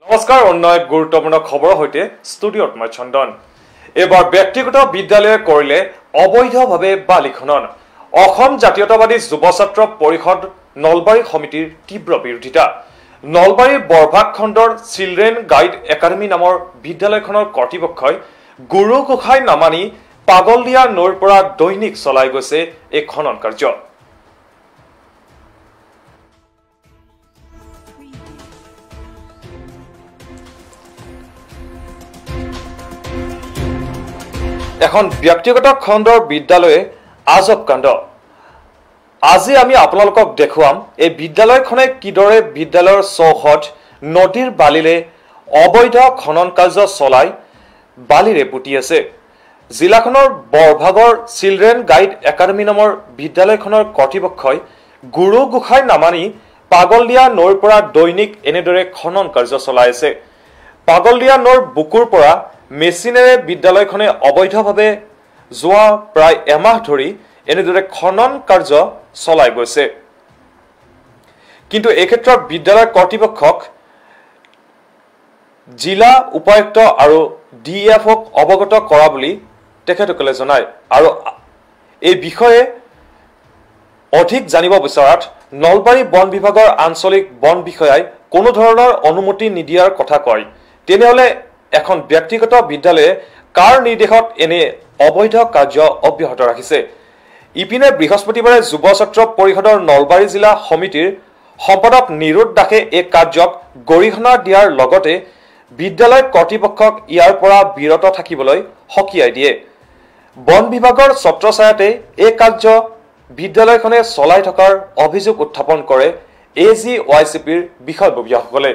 নমস্কাৰ অন্য এক গুৰুত্বপূৰ্ণ খবৰৰ সৈতে ষ্টুডিঅ'ত মই চন্দন। এবাৰ ব্যক্তিগত বিদ্যালয়ে কৰিলে অবৈধভাৱে বালি খনন। অসম জাতীয়তাবাদী যুৱ ছাত্ৰ পৰিষদ নলবাৰী সমিতিৰ তীব্ৰ বিৰোধিতা। নলবাৰীৰ বৰভাগ খণ্ডৰ চিলড্ৰেন গাইড একাডেমী নামৰ বিদ্যালয়খনৰ কৰ্তৃপক্ষই গুৰু গোসাঁই নামানি পাগলদিয়া নৈৰ পৰা দৈনিক চলাই গৈছে এই খনন কাৰ্য। এখন ব্যক্তিগত খণ্ডৰ বিদ্যালয়ে আজব কাণ্ড। আজি আমি আপোনালোকক দেখুৱাম এই বিদ্যালয়খনে কিদৰে বিদ্যালয়ৰ চৌহদ নদীৰ বালিৰে অবৈধ খনন কাৰ্য চলাই বালিৰে পুতি আছে। জিলাখনৰ বৰভাগৰ চিলড্ৰেন গাইড একাডেমী নামৰ বিদ্যালয়খনৰ কৰ্তৃপক্ষই গুৰু গোসাঁই নামানি পাগলদিয়া নৈৰ পৰা দৈনিক এনেদৰে খনন কাৰ্য চলাই আছে। পাগলদিয়া নৈৰ বুকুৰ পৰা মেচিনেৰে বিদ্যালয়খনে অবৈধভাৱে যোৱা প্ৰায় এমাহ ধৰি এনেদৰে খনন কাৰ্য চলাই গৈছে। কিন্তু এই ক্ষেত্ৰত বিদ্যালয় কৰ্তৃপক্ষক জিলা উপায়ুক্ত আৰু ডিএফক অৱগত কৰা বুলি তেখেতসকলে জনায়। আৰু এই বিষয়ে অধিক জানিব বিচৰাত নলবাৰী বন বিভাগৰ আঞ্চলিক বন বিষয়াই কোনো ধৰণৰ অনুমতি নিদিয়াৰ কথা কয়। তেনেহলে এখন ব্যক্তিগত বিদ্যালয়ে কাৰ নিৰ্দেশত এনে অবৈধ কাৰ্য অব্যাহত ৰাখিছে? ইপিনে বৃহস্পতিবাৰে যুৱ ছাত্ৰ পৰিষদৰ নলবাৰী জিলা সমিতিৰ সম্পাদক নিৰুদ দাসে এই কাৰ্যক গৰিহণা দিয়াৰ লগতে বিদ্যালয় কৰ্তৃপক্ষক ইয়াৰ পৰা বিৰত থাকিবলৈ সকীয়াই দিয়ে। বন বিভাগৰ ছত্ৰছায়াতে এই কাৰ্য বিদ্যালয়খনে চলাই থকাৰ অভিযোগ উত্থাপন কৰে AGYCPৰ বিষয়ববীয়াসকলে।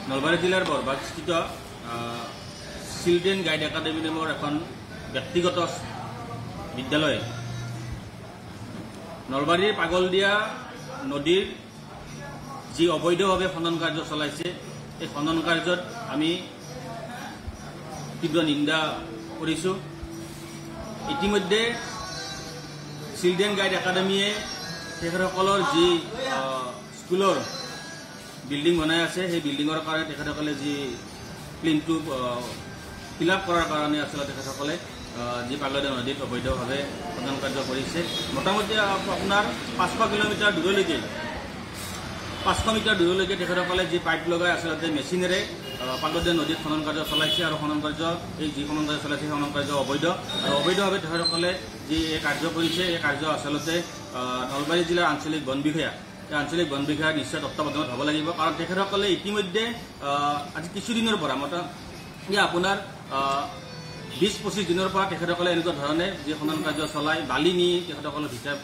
নলবাৰী জিলাৰ বৰভাগস্থিত চিলড্ৰেন গাইড একাডেমী নামৰ এখন ব্যক্তিগত বিদ্যালয় নলবাৰীৰ পাগলদিয়া নদীৰ যি অবৈধভাৱে খনন কাৰ্য চলাইছে, এই খনন কাৰ্যত আমি তীব্ৰ নিন্দা কৰিছোঁ। ইতিমধ্যে চিলড্ৰেন গাইড একাডেমীয়ে তেখেতসকলৰ যি স্কুলৰ বিল্ডিং বনাই আছে, সেই বিল্ডিঙৰ কাৰণে তেখেতসকলে যি প্লেনটো ফিল আপ কৰাৰ কাৰণে আচলতে তেখেতসকলে যি পাগলদিয়া নদীত অবৈধভাৱে খনন কাৰ্য কৰিছে। মোটামুটি আপোনাৰ 500 কিলোমিটাৰ দূৰলৈকে 500 মিটাৰ দূৰলৈকে তেখেতসকলে যি পাইপ লগাই আচলতে মেচিনেৰে পাগলদিয়া নদীত খনন কাৰ্য চলাইছে। আৰু খনন কাৰ্য এই যি খনন কাৰ্য চলাইছে খনন কাৰ্য অবৈধ আৰু অবৈধভাৱে তেখেতসকলে যি এই কাৰ্য কৰিছে, এই কাৰ্য আচলতে নলবাৰী জিলাৰ আঞ্চলিক বন বিষয়া আঞ্চলিক বন বিষয়াৰ নিশ্চয় তত্বাৱধানত হ'ব লাগিব। কাৰণ তেখেতসকলে ইতিমধ্যে আজি কিছুদিনৰ পৰা আপোনাৰ 20-25 দিনৰ পৰা তেখেতসকলে এনেকুৱা ধৰণে যি খনন কাৰ্য চলাই বালি নি তেখেতসকলৰ হিচাপ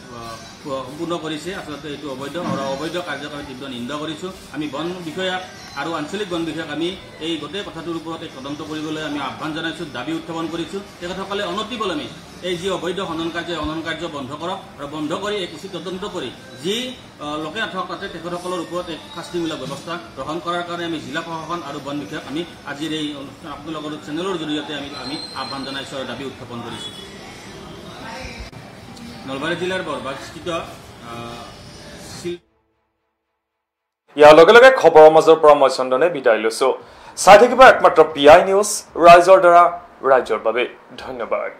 সম্পূৰ্ণ কৰিছে। আচলতে এইটো অবৈধ আৰু অবৈধ কাৰ্যক আমি তীব্ৰ নিন্দা কৰিছোঁ। আমি বন বিষয়াক আৰু আঞ্চলিক বন বিষয়াক আমি এই গোটেই কথাটোৰ ওপৰত তদন্ত কৰিবলৈ আমি আহ্বান জনাইছোঁ, দাবী উত্থাপন কৰিছোঁ। তেখেতসকলে অনতিপলমে এই যি অবৈধ খনন কাৰ্য বন্ধ কৰক আৰু বন্ধ কৰি এক উচিত তদন্ত কৰি যি লোকে নাথাকক তাতে তেখেতসকলৰ ওপৰত এক শাস্তিমূলক ব্যৱস্থা গ্ৰহণ কৰাৰ কাৰণে আমি জিলা প্ৰশাসন আৰু বন বিষয়াক আমি আজিৰ এই আপোনালোকৰ চেনেলৰ জৰিয়তে আমি আহ্বান জনাইছোঁ আৰু দাবী উত্থাপন কৰিছোঁ। নলবাৰী জিলাৰ বৰভাগস্থিত ইয়াৰ লগে লগে খবৰৰ মাজৰ পৰা মই চন্দনে বিদায় লৈছোঁ। চাই থাকিব একমাত্ৰ PI নিউজ, ৰাইজৰ দ্বাৰা ৰাইজৰ বাবে। ধন্যবাদ।